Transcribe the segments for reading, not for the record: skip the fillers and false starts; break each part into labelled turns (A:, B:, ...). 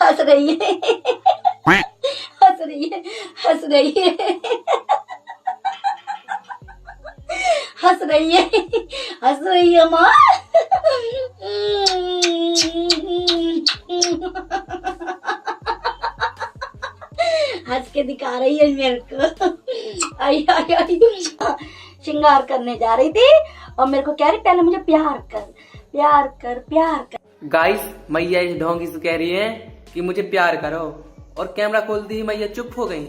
A: हंस रही है, हंस रही है, हंस रही है, हंस रही है, हंस रही है माँ। हंस के दिखा रही है मेरे को। आई आई आई श्रृंगार करने जा रही थी और मेरे को कह रही पहले मुझे प्यार कर, प्यार कर, प्यार कर।
B: गाइस मैया इस ढोंगी से कह रही है कि मुझे प्यार करो और कैमरा खोलती ही मैया चुप हो गई।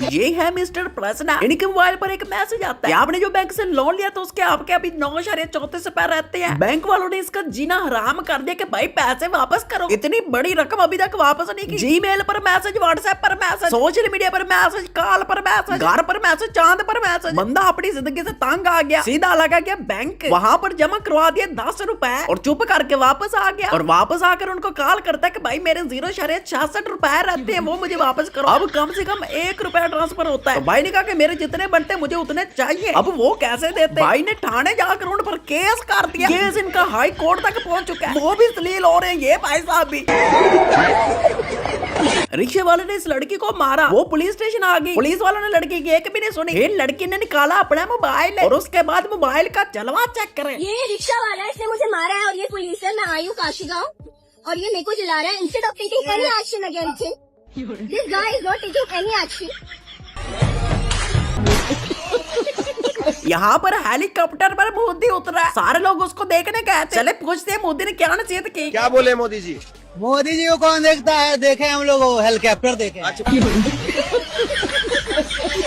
C: ये है मिस्टर प्रसन्ना। इनके मोबाइल पर एक मैसेज आता है, आपने जो बैंक से लोन लिया था उसके आपके अभी 9.34 रुपए रहते हैं। बैंक वालों ने इसका जीना हराम कर दिया कि भाई पैसे वापस करो। इतनी बड़ी रकम अभी तक वापस नहीं की। जीमेल पर मैसेज, व्हाट्सएप पर मैसेज, सोशल मीडिया पर मैसेज, कॉल पर मैसेज, घर पर मैसेज, चांद पर मैसेज। बंदा अपनी जिंदगी से तंग आ गया, सीधा लगा गया बैंक, वहाँ पर जमा करवा दिए 10 रुपए और चुप करके वापस आ गया। और वापस आकर उनको कॉल करता है कि भाई मेरे 0.66 रुपए रहते हैं, वो मुझे वापस करो। अब कम से कम 1 रुपया ट्रांसफर होता है। तो भाई ने कहा कि मेरे जितने बनते मुझे उतने चाहिए। अब वो कैसे देते? भाई ने थाने जाकर उन पर केस कर दिया। केस इनका हाई कोर्ट तक पहुंच चुका है। वो भी दलील हो रहे हैं ये भाई साहब भी। रिक्शे वाले ने इस लड़की को मारा, वो पुलिस स्टेशन आ गई। पुलिस वालों ने लड़की की एक भी नहीं सुनी। फिर लड़की ने निकाला अपना मोबाइल और उसके बाद मोबाइल का जलवा चेक करें।
D: ये रिक्शा वाला है, इसने मुझे मारा है और ये पुलिस है। मैं आई हूँ काशी गाँव और ये मेरे को जला रहा है। Instead of taking any action against him, this guy is not taking any action.
C: यहाँ पर हेलीकॉप्टर पर मोदी उतरा, सारे लोग उसको देखने गए थे। चले पूछते हैं मोदी ने क्या नसीहत की।
E: क्या बोले मोदी जी?
F: मोदी जी को कौन देखता है? देखे हम लोग हेलीकॉप्टर देखे।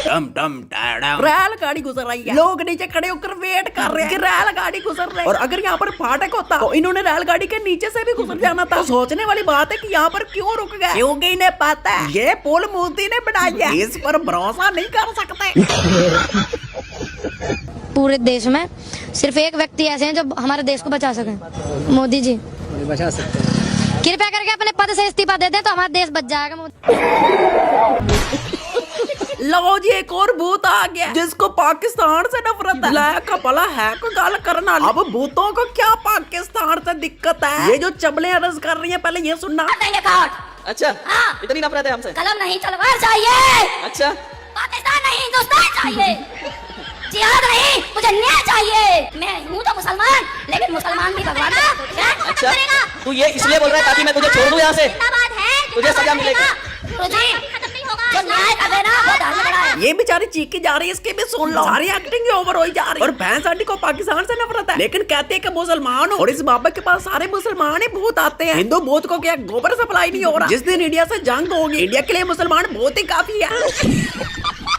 C: रेलगाड़ी गुजर रही है, लोग नीचे खड़े होकर वेट कर रहे हैं कि रेलगाड़ी गुजर रही है। और अगर यहाँ पर फाटक होता तो इन्होंने रेलगाड़ी के नीचे से भी गुजर जाना था। तो सोचने वाली बात है कि यहाँ पर क्यों रुक गए, क्योंकि इन्हें पता है ये पुल मोदी ने बनाया, इस पर भरोसा नहीं कर सकते।
G: पूरे देश में सिर्फ एक व्यक्ति ऐसे हैं जो हमारे देश को बचा सके, मोदी जी
F: बचा सकते हैं।
G: कृपया करके अपने पद से इस्तीफा दे दें तो हमारा देश बच जाएगा।
C: लो जी एक और भूत आ गया जिसको पाकिस्तान से नफरत है। लायक का भला है कोई गाल करना। अब भूतों को क्या पाकिस्तान से दिक्कत है? ये जो चबले अर्ज कर रही है पहले ये सुनना।
B: अच्छा इतनी नफरत है हमसे?
A: कलम नहीं तलवार चाहिए।
B: अच्छा
A: पाकिस्तान नहीं हिंदुस्तान चाहिए। जिहाद नहीं मुझे न्याय चाहिए। मैं हूँ तो मुसलमान, लेकिन मुसलमान भी भगवान का।
B: अच्छा तू ये इसलिए बोल रहा है ताकि मैं तुझे छोड़ दूं यहाँ से? तुझे सजा मिलेगी।
A: जो न्याय कर देना वो धर्म बड़ा है।
C: ये बेचारी चीखी जा रही है, इसकी भी सुन लो। सारी एक्टिंग ओवर हो जा रही है। और भैंस आंटी को पाकिस्तान से नफरत है, लेकिन कहते हैं कि मुसलमान हो। और इस बाबा के पास सारे मुसलमान ही भूत आते हैं। हिंदू भूत को क्या गोबर सप्लाई नहीं हो रहा? जिस दिन इंडिया से जंग होगी, इंडिया के लिए मुसलमान बहुत ही काफी है।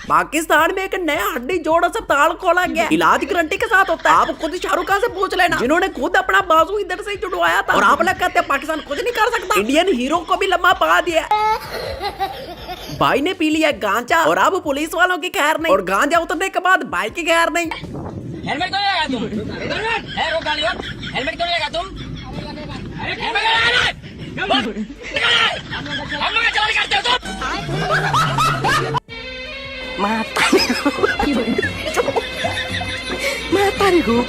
C: पाकिस्तान में एक नया हड्डी जोड़ अस्पताल खोला गया, इलाज गारंटी के साथ होता है। आप खुद शाहरुख खान से पूछ लेना, जिन्होंने खुद अपना बाजू इधर से जुड़वाया था। और आप लोग कहते हैं पाकिस्तान कुछ नहीं कर सकता। इंडियन हीरो को भी लम्बा पा दिया। भाई ने पी लिया गांजा और अब पुलिस वालों की खैर नहीं, और गांजा उतरने के बाद भाई की खैर नहीं।
H: हेलमेट क्यों नहीं लगाया तुम? रोक गाड़ी रोक। हेलमेट क्यों नहीं लगाया तुम? हम लोग चलान करते हो तुम?
C: Mata gue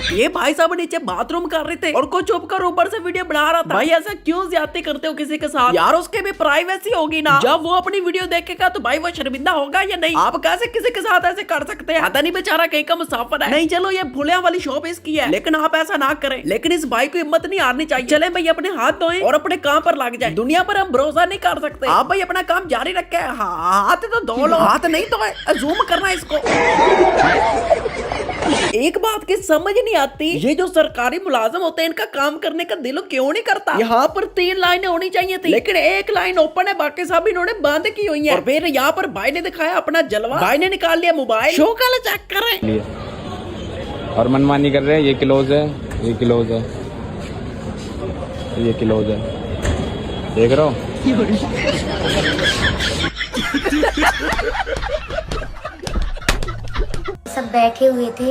C: ये भाई साहब नीचे बाथरूम कर रहे थे और कोई चुप कर ऊपर से वीडियो बना रहा था। भाई ऐसा क्यों ज्यादती करते हो किसी के साथ? यार उसके भी प्राइवेसी होगी ना। जब वो अपनी वीडियो देखेगा तो भाई वो शर्मिंदा होगा या नहीं? आप कैसे किसी के साथ ऐसे कर सकते हैं? पता नहीं बेचारा कहीं का मुसाफिर है। नहीं चलो ये भूलिया वाली शॉप इसकी है, लेकिन आप ऐसा ना करें। लेकिन इस भाई को हिम्मत नहीं हारनी चाहिए। चले भाई अपने हाथ धोएं और अपने काम पर लग जाए। दुनिया पर हम भरोसा नहीं कर सकते। आप भाई अपना काम जारी रखे। हाथ तो धो लो, हाथ नहीं धोए, जूम करना इसको। एक बात की समझ नहीं आती, ये जो सरकारी मुलाजिम होते हैं इनका काम करने का दिल क्यों नहीं करता? यहाँ पर 3 लाइनें होनी चाहिए थी, लेकिन एक लाइन ओपन है, बाकी सब इन्होंने बंद की हुई है। और फिर यहाँ पर भाई ने दिखाया अपना जलवा। भाई ने निकाल लिया मोबाइल। शो का चेक करें
I: और मनमानी कर रहे हैं। ये क्लोज है, ये क्लोज है, ये क्लोज है, देख रहे हो?
J: सब बैठे हुए थे,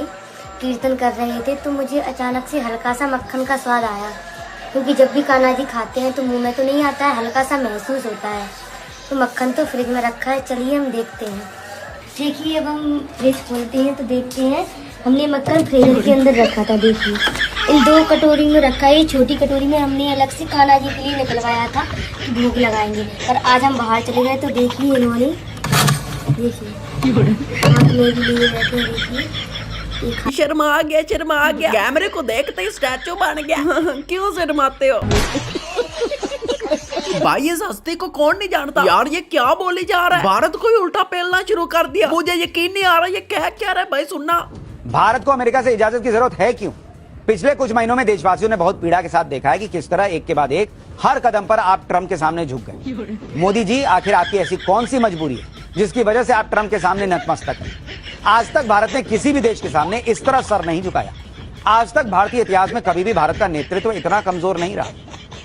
J: कीर्तन कर रहे थे, तो मुझे अचानक से हल्का सा मक्खन का स्वाद आया।
G: क्योंकि जब भी कान्हा जी खाते हैं तो मुंह में तो नहीं आता है, हल्का सा महसूस होता है। तो मक्खन तो फ्रिज में रखा है, चलिए हम देखते हैं। देखिए अब हम फ्रिज खोलते हैं तो देखते हैं हमने मक्खन फ्रीजर के अंदर रखा था। देखिए इन 2 कटोरी में रखा है। ये छोटी कटोरी में हमने अलग से कान्हा जी के लिए निकलवाया था कि भूख लगाएंगे, पर आज हम बाहर चले गए तो देखिए इन्होंने, देखिए हाथ में भी लिए बैठे हैं। देखिए
C: शर्मा गया कैमरे को देखते ही स्टैचू बन गया। क्यों शर्माते हो भाई? इस हस्ती को कौन नहीं जानता यार, ये क्या बोली जा रहा है? भारत को ही उल्टा पेलना शुरू कर दिया। मुझे यकीन नहीं आ रहा ये कह क्या रहा है भाई। सुनना,
E: भारत को अमेरिका से इजाजत की जरूरत है क्यों? पिछले कुछ महीनों में देशवासियों ने बहुत पीड़ा के साथ देखा है कि किस तरह एक के बाद एक हर कदम पर आप ट्रंप के सामने झुक गए। मोदी जी, आखिर आपकी ऐसी कौन सी मजबूरी है जिसकी वजह से आप ट्रंप के सामने नतमस्तक हैं? आज तक भारत ने किसी भी देश के सामने इस तरह सर नहीं झुकाया। आज तक भारतीय इतिहास में कभी भी भारत का नेतृत्व इतना कमजोर नहीं रहा।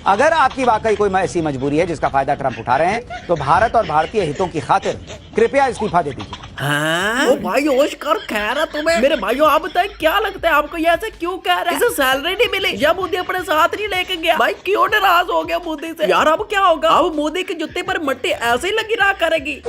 E: अगर आपकी वाकई कोई ऐसी मजबूरी है जिसका फायदा ट्रंप उठा रहे हैं तो भारत और भारतीय हितों की खातिर कृपया इस्तीफा दे दीजिए।
C: ओ भाई होश कर, खैर है तुम्हें। मेरे भाइयों आप बताए क्या लगता है आपको, ये ऐसे क्यों कह रहे हैं? इसे सैलरी नहीं मिली या मोदी अपने साथ नहीं लेके गया? भाई क्यों नाराज हो गया मोदी से? यार अब क्या होगा? अब मोदी के जूते पर मट्टी ऐसे ही लगी रहा करेगी।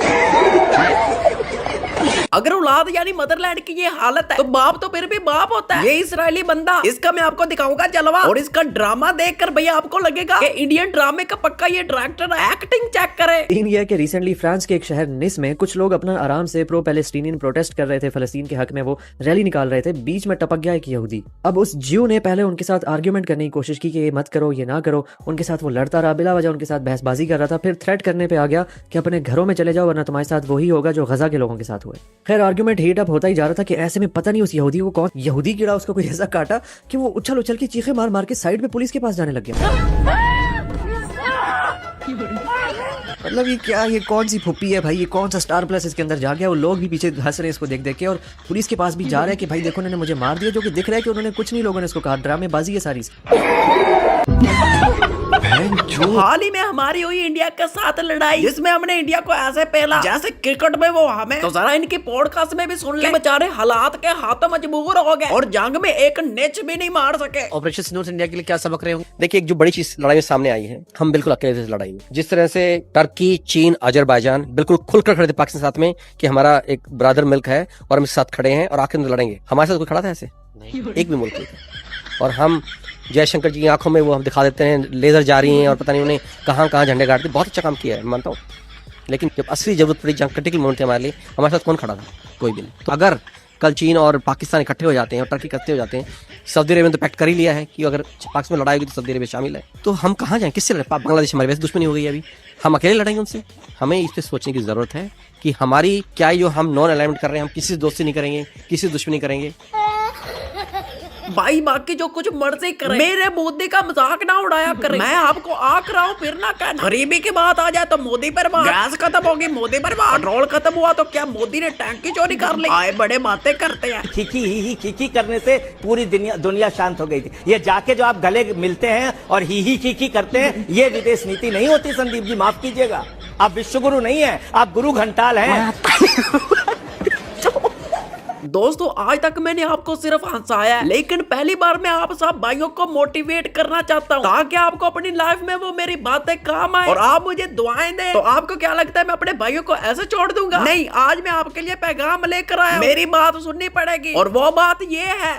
C: अगर औलाद यानी मदरलैंड की ये हालत है तो बाप तो फिर भी बाप होता है। ये इजरायली बंदा, इसका मैं आपको दिखाऊंगा जलवा, और इसका ड्रामा देखकर भैया आपको लगेगा कि इंडियन ड्रामे का पक्का ये डायरेक्टर है। एक्टिंग चेक करे।
J: इंडिया के रिसेंटली फ्रांस के एक शहर निस में कुछ लोग अपना आराम से प्रो पैलेस्टीनियन प्रोटेस्ट कर रहे थे। फलस्तीन के हक में वो रैली निकाल रहे थे। बीच में टपक गया एक यहूदी। अब उस ज्यू ने पहले उनके साथ आर्ग्यूमेंट करने की कोशिश की कि ये मत करो, ये ना करो। उनके साथ वो लड़ता रहा, बिला वजह उनके साथ बहसबाजी कर रहा था। फिर थ्रेट करने पे आ गया कि अपने घरों में चले जाओ वरना तुम्हारे साथ वही होगा जो गजा के लोगों के साथ हुए। खैर आर्ग्यूमेंट हीट अप होता ही जा रहा था कि ऐसे में पता नहीं उस यहूदी को कौन यहूदी कीड़ा उसको कोई ऐसा काटा कि वो उछल उछल के चीखे मार मार के साइड में पुलिस के पास जाने लग गया। मतलब ये क्या, ये कौन सी फुप्पी है भाई? ये कौन सा स्टार प्लस इसके अंदर जा गया? वो लोग भी पीछे हंस रहे हैं इसको देख देख के, और पुलिस के पास भी जा रहे हैं कि भाई देखो उन्होंने मुझे मार दिया, जो कि दिख रहा है कि उन्होंने कुछ नहीं, लोगों ने इसको कहा ड्रामेबाजी है सारी। हाल ही में हमारी हुई इंडिया के साथ लड़ाई, जिसमें हमने इंडिया को ऐसे पहला जैसे क्रिकेट में वो हमें, तो जरा इनकी पॉडकास्ट में भी सुन ले। बेचारे हालात के हाथों मजबूर हो गए और जंग में एक निच भी नहीं मार सके।
K: ऑपरेशन सिंदूर इंडिया के लिए क्या सबक रहे होंगे? देखिए एक जो बड़ी चीज लड़ाई में सामने आई है, हम बिल्कुल अकेले थे लड़ाई में। जिस तरह से टर्की, चीन, अजरबैजान बिल्कुल खुलकर खड़े थे पाकिस्तान के साथ में कि हमारा एक ब्रदर मुल्क है और हम इसके साथ खड़े हैं और आखिर में लड़ेंगे। हमारे साथ कोई खड़ा था ऐसे? एक भी मुल्क नहीं था। और हम जयशंकर जी की आंखों में वो हम दिखा देते हैं लेजर जा रही हैं और पता नहीं उन्हें कहाँ कहाँ झंडे गाड़ते। बहुत अच्छा काम किया है, मानता हूँ, लेकिन जब असली जरूरत पड़ी, जहाँ क्रिटिकल मोमेंट थे हमारे लिए, हमारे साथ कौन खड़ा था? कोई भी नहीं। तो अगर कल चीन और पाकिस्तान इकट्ठे हो जाते हैं और टर्की इकट्ठे हो जाते हैं, सऊदी अरेबिया ने तो पैक्ट कर ही लिया है कि अगर पाकिस्तान में लड़ाई होगी तो सऊदी अरेबिया शामिल है, तो हम कहाँ जाएं? किससे लड़े? बांग्लादेश हमारी वैसे दुश्मनी हो गई है, अभी हम अकेले लड़ेंगे उनसे? हमें इस पर सोचने की जरूरत है कि हमारी क्या जो हम नॉन अलाइनमेंट कर रहे हैं, हम किसी से दोस्ती नहीं करेंगे, किसी से दुश्मनी करेंगे।
C: भाई बाकी जो कुछ मर्जी करे, मेरे मोदी का मजाक ना उड़ाया करे। मैं आपको आंक रहा हूँ, फिर ना कहना। गरीबी की बात आ जाए तो मोदी पर बात, गैस खत्म होगी मोदी पर बात, पेट्रोल खत्म हुआ तो क्या मोदी ने टैंकी चोरी कर ली? आए बड़े बातें करते हैं।
L: खीखी करने से पूरी दुनिया शांत हो गई थी। ये जाके जो आप गले मिलते हैं और ही खीखी करते हैं, ये विदेश नीति नहीं होती संदीप जी, माफ कीजिएगा। आप विश्वगुरु नहीं है, आप गुरु घंटाल हैं।
C: दोस्तों आज तक मैंने आपको सिर्फ हंसाया है, लेकिन पहली बार मैं आप सब भाइयों को मोटिवेट करना चाहता हूँ ताकि आपको अपनी लाइफ में वो मेरी बातें काम आए और आप मुझे दुआएं दें। तो आपको क्या लगता है मैं अपने भाइयों को ऐसे छोड़ दूंगा? नहीं, आज मैं आपके लिए पैगाम लेकर आया। मेरी बात सुननी पड़ेगी और वो बात ये है।